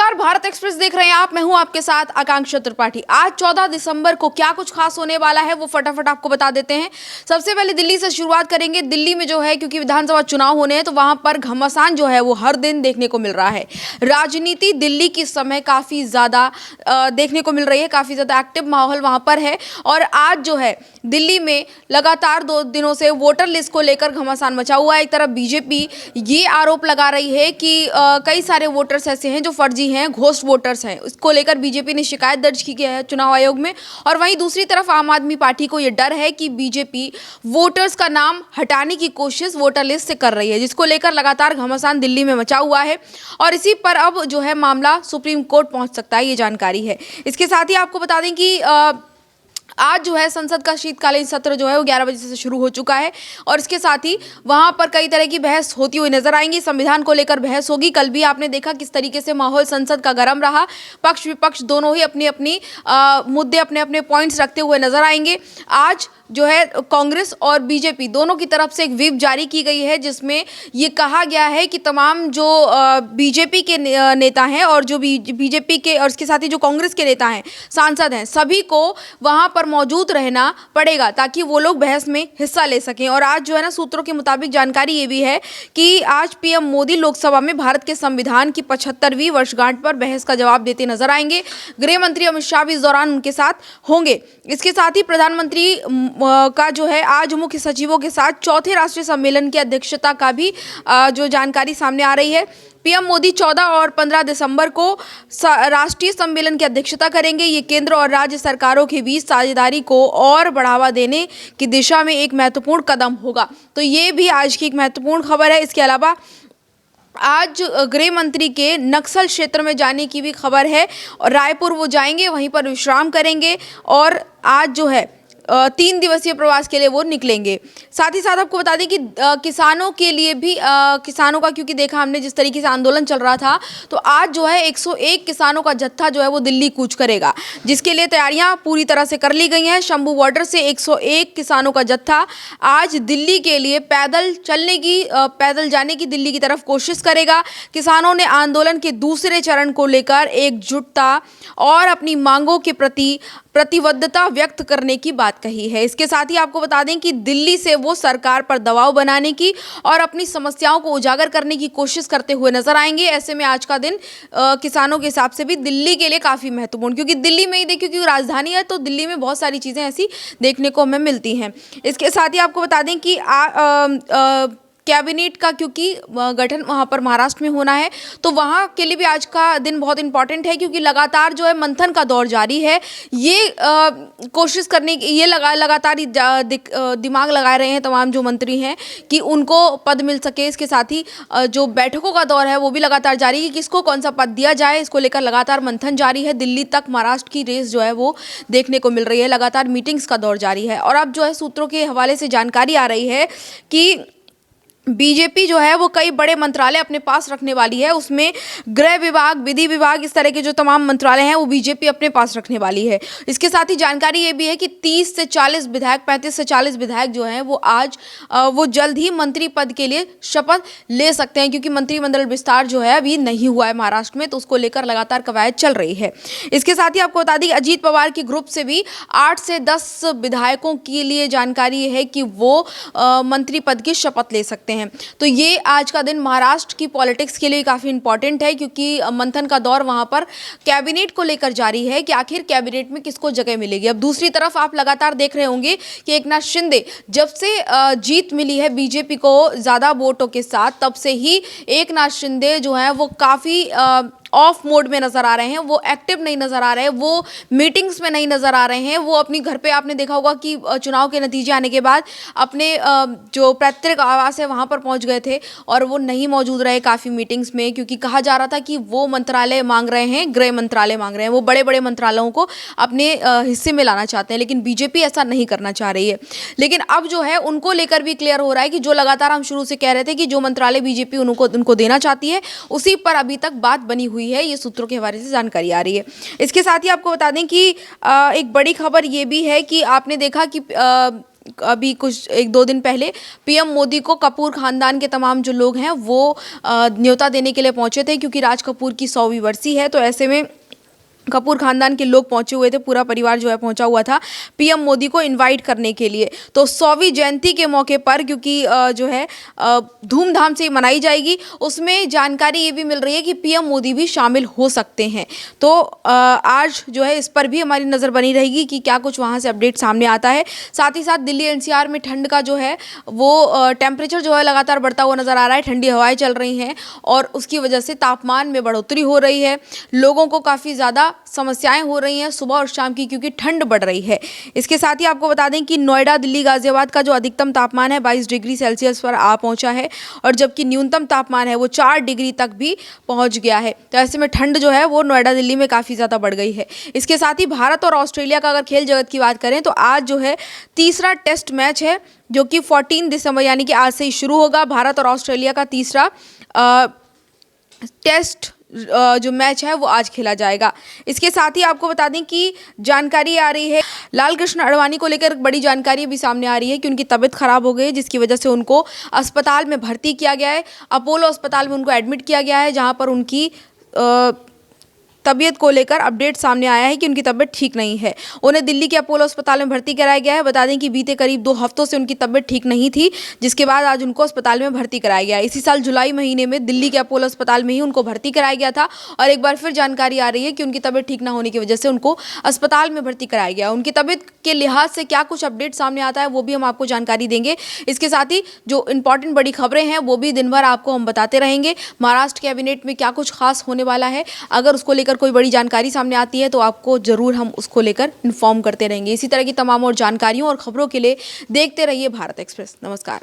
नमस्कार, भारत एक्सप्रेस देख रहे हैं आप। मैं हूं आपके साथ आकांक्षा त्रिपाठी। आज 14 दिसंबर को क्या कुछ खास होने वाला है वो फटाफट आपको बता देते हैं। सबसे पहले दिल्ली से शुरुआत करेंगे। दिल्ली में जो है, क्योंकि विधानसभा चुनाव होने हैं तो वहां पर घमासान जो है वो हर दिन देखने को मिल रहा है। राजनीति दिल्ली की समय काफी ज्यादा देखने को मिल रही है, काफी ज्यादा एक्टिव माहौल वहां पर है। और आज जो है दिल्ली में लगातार 2 दिनों से वोटर लिस्ट को लेकर घमासान मचा हुआ है। एक तरफ बीजेपी ये आरोप लगा रही है कि कई सारे वोटर्स ऐसे हैं जो फर्जी हैं, घोस्ट वोटर्स हैं। इसको लेकर बीजेपी ने शिकायत दर्ज की है चुनाव आयोग में। और वहीं दूसरी तरफ आम आदमी पार्टी को यह डर है कि बीजेपी वोटर्स का नाम हटाने की कोशिश वोटर लिस्ट से कर रही है, जिसको लेकर लगातार घमासान दिल्ली में मचा हुआ है। और इसी पर अब जो है मामला सुप्रीम कोर्ट पहुंच सकता है, ये जानकारी है। इसके साथ ही आपको बता दें कि आज जो है संसद का शीतकालीन सत्र जो है वो 11 बजे से शुरू हो चुका है। और इसके साथ ही वहां पर कई तरह की बहस होती हुई नजर आएंगी। संविधान को लेकर बहस होगी। कल भी आपने देखा किस तरीके से माहौल संसद का गर्म रहा। पक्ष विपक्ष दोनों ही अपनी अपनी मुद्दे, अपने अपने पॉइंट्स रखते हुए नजर आएंगे। आज जो है कांग्रेस और बीजेपी दोनों की तरफ से एक व्हिप जारी की गई है, जिसमें ये कहा गया है कि तमाम जो बीजेपी के नेता हैं और जो बीजेपी के और इसके साथ ही जो कांग्रेस के नेता हैं, सांसद हैं, सभी को वहां पर मौजूद रहना पड़ेगा ताकि वो लोग बहस में हिस्सा ले सकें। और आज जो है ना, सूत्रों के मुताबिक जानकारी ये भी है कि आज पीएम मोदी लोकसभा में भारत के संविधान की 75वीं वर्षगांठ पर बहस का जवाब देते नजर आएंगे। गृह मंत्री अमित शाह भी इस दौरान उनके साथ होंगे। इसके साथ ही प्रधानमंत्री का जो है आज मुख्य सचिवों के साथ चौथे राष्ट्रीय सम्मेलन की अध्यक्षता का भी जो जानकारी सामने आ रही है। पीएम मोदी 14 और 15 दिसंबर को राष्ट्रीय सम्मेलन की अध्यक्षता करेंगे। ये केंद्र और राज्य सरकारों के बीच साझेदारी को और बढ़ावा देने की दिशा में एक महत्वपूर्ण कदम होगा। तो ये भी आज की एक महत्वपूर्ण खबर है। इसके अलावा आज गृह मंत्री के नक्सल क्षेत्र में जाने की भी खबर है और रायपुर वो जाएंगे, वहीं पर विश्राम करेंगे और आज जो है 3 दिवसीय प्रवास के लिए वो निकलेंगे। साथ ही साथ आपको बता दें कि किसानों के लिए भी किसानों का, क्योंकि देखा हमने जिस तरीके से आंदोलन चल रहा था, तो आज जो है 101 किसानों का जत्था जो है वो दिल्ली कूच करेगा, जिसके लिए तैयारियां पूरी तरह से कर ली गई हैं। शंभू बॉर्डर से 101 किसानों का जत्था आज दिल्ली के लिए पैदल जाने की दिल्ली की तरफ कोशिश करेगा। किसानों ने आंदोलन के दूसरे चरण को लेकर एकजुटता और अपनी मांगों के प्रति प्रतिबद्धता व्यक्त करने की बात कही है। इसके साथ ही आपको बता दें कि दिल्ली से वो सरकार पर दबाव बनाने की और अपनी समस्याओं को उजागर करने की कोशिश करते हुए नजर आएंगे। ऐसे में आज का दिन किसानों के हिसाब से भी दिल्ली के लिए काफ़ी महत्वपूर्ण, क्योंकि दिल्ली में ही देखिए, क्योंकि राजधानी है तो दिल्ली में बहुत सारी चीज़ें ऐसी देखने को हमें मिलती हैं। इसके साथ ही आपको बता दें कि कैबिनेट का क्योंकि गठन वहाँ पर महाराष्ट्र में होना है, तो वहाँ के लिए भी आज का दिन बहुत इंपॉर्टेंट है, क्योंकि लगातार जो है मंथन का दौर जारी है। ये कोशिश करने की, ये लगातार दिमाग लगा रहे हैं तमाम जो मंत्री हैं कि उनको पद मिल सके। इसके साथ ही जो बैठकों का दौर है वो भी लगातार जारी है कि किसको कौन सा पद दिया जाए। इसको लेकर लगातार मंथन जारी है। दिल्ली तक महाराष्ट्र की रेस जो है वो देखने को मिल रही है। लगातार मीटिंग्स का दौर जारी है। और अब जो है सूत्रों के हवाले से जानकारी आ रही है कि बीजेपी जो है वो कई बड़े मंत्रालय अपने पास रखने वाली है। उसमें गृह विभाग, विधि विभाग, इस तरह के जो तमाम मंत्रालय हैं वो बीजेपी अपने पास रखने वाली है। इसके साथ ही जानकारी ये भी है कि 30 से 40 विधायक, 35 से 40 विधायक जो हैं वो आज वो जल्द ही मंत्री पद के लिए शपथ ले सकते हैं, क्योंकि मंत्रिमंडल विस्तार जो है अभी नहीं हुआ है महाराष्ट्र में, तो उसको लेकर लगातार कवायद चल रही है। इसके साथ ही आपको बता दें अजीत पवार के ग्रुप से भी 8 से 10 विधायकों के लिए जानकारी है कि वो मंत्री पद की शपथ ले सकते हैं। तो ये आज का दिन महाराष्ट्र की पॉलिटिक्स के लिए काफ़ी इंपॉर्टेंट है, क्योंकि मंथन का दौर वहाँ पर कैबिनेट को लेकर जारी है कि आखिर कैबिनेट में किसको जगह मिलेगी। अब दूसरी तरफ आप लगातार देख रहे होंगे कि एकनाथ शिंदे, जब से जीत मिली है बीजेपी को ज़्यादा वोटों के साथ, तब से ही एकनाथ शिंदे जो है वो काफ़ी ऑफ मोड में नजर आ रहे हैं। वो एक्टिव नहीं नजर आ रहे हैं, वो मीटिंग्स में नहीं नजर आ रहे हैं। वो अपनी घर पे, आपने देखा होगा कि चुनाव के नतीजे आने के बाद अपने जो पैतृक आवास है वहां पर पहुंच गए थे और वो नहीं मौजूद रहे काफ़ी मीटिंग्स में, क्योंकि कहा जा रहा था कि वो मंत्रालय मांग रहे हैं, गृह मंत्रालय मांग रहे हैं। वो बड़े बड़े मंत्रालयों को अपने हिस्से में लाना चाहते हैं, लेकिन बीजेपी ऐसा नहीं करना चाह रही है। लेकिन अब जो है उनको लेकर भी क्लियर हो रहा है कि जो लगातार हम शुरू से कह रहे थे कि जो मंत्रालय बीजेपी उनको देना चाहती है, उसी पर अभी तक बात बनी हुई है। ये सूत्रों के हवाले से जानकारी आ रही है। इसके साथ ही आपको बता दें कि एक बड़ी खबर ये भी है कि आपने देखा कि अभी कुछ 1-2 दिन पहले पीएम मोदी को कपूर खानदान के तमाम जो लोग हैं वो न्योता देने के लिए पहुंचे थे, क्योंकि राज कपूर की 100वीं बरसी है। तो ऐसे में कपूर खानदान के लोग पहुंचे हुए थे, पूरा परिवार जो है पहुंचा हुआ था पीएम मोदी को इनवाइट करने के लिए। तो 100वीं जयंती के मौके पर, क्योंकि जो है धूमधाम से मनाई जाएगी, उसमें जानकारी ये भी मिल रही है कि पीएम मोदी भी शामिल हो सकते हैं। तो आज जो है इस पर भी हमारी नज़र बनी रहेगी कि क्या कुछ वहाँ से अपडेट सामने आता है। साथ ही साथ दिल्ली एनसीआर में ठंड का जो है वो टेम्परेचर जो है लगातार बढ़ता हुआ नज़र आ रहा है। ठंडी हवाएं चल रही हैं और उसकी वजह से तापमान में बढ़ोतरी हो रही है। लोगों को काफ़ी ज़्यादा समस्याएं हो रही हैं सुबह और शाम की, क्योंकि ठंड बढ़ रही है। इसके साथ ही आपको बता दें कि नोएडा, दिल्ली, गाजियाबाद का जो अधिकतम तापमान है 22 डिग्री सेल्सियस पर आ पहुंचा है, और जबकि न्यूनतम तापमान है वो 4 डिग्री तक भी पहुंच गया है। तो ऐसे में ठंड जो है वो नोएडा, दिल्ली में काफ़ी ज़्यादा बढ़ गई है। इसके साथ ही भारत और ऑस्ट्रेलिया का अगर खेल जगत की बात करें तो आज जो है तीसरा टेस्ट मैच है, जो कि 14 दिसंबर यानी कि आज से ही शुरू होगा। भारत और ऑस्ट्रेलिया का तीसरा टेस्ट जो मैच है वो आज खेला जाएगा। इसके साथ ही आपको बता दें कि जानकारी आ रही है लाल कृष्ण आडवाणी को लेकर बड़ी जानकारी भी सामने आ रही है कि उनकी तबीयत खराब हो गई है, जिसकी वजह से उनको अस्पताल में भर्ती किया गया है। अपोलो अस्पताल में उनको एडमिट किया गया है, जहां पर उनकी तबीयत को लेकर अपडेट सामने आया है कि उनकी तबीयत ठीक नहीं है। उन्हें दिल्ली के अपोलो अस्पताल में भर्ती कराया गया है। बता दें कि बीते करीब 2 हफ्तों से उनकी तबीयत ठीक नहीं थी, जिसके बाद आज उनको अस्पताल में भर्ती कराया गया है। इसी साल जुलाई महीने में दिल्ली के अपोलो अस्पताल में ही उनको भर्ती कराया गया था, और एक बार फिर जानकारी आ रही है कि उनकी तबीयत ठीक ना होने की वजह से उनको अस्पताल में भर्ती कराया गया। उनकी तबीयत के लिहाज से क्या कुछ अपडेट सामने आता है वो भी हम आपको जानकारी देंगे। इसके साथ ही जो इंपॉर्टेंट बड़ी खबरें हैं वो भी दिन भर आपको हम बताते रहेंगे। महाराष्ट्र कैबिनेट में क्या कुछ खास होने वाला है, अगर उसको लेकर कोई बड़ी जानकारी सामने आती है तो आपको जरूर हम उसको लेकर इन्फॉर्म करते रहेंगे। इसी तरह की तमाम और जानकारियों और खबरों के लिए देखते रहिए भारत एक्सप्रेस। नमस्कार।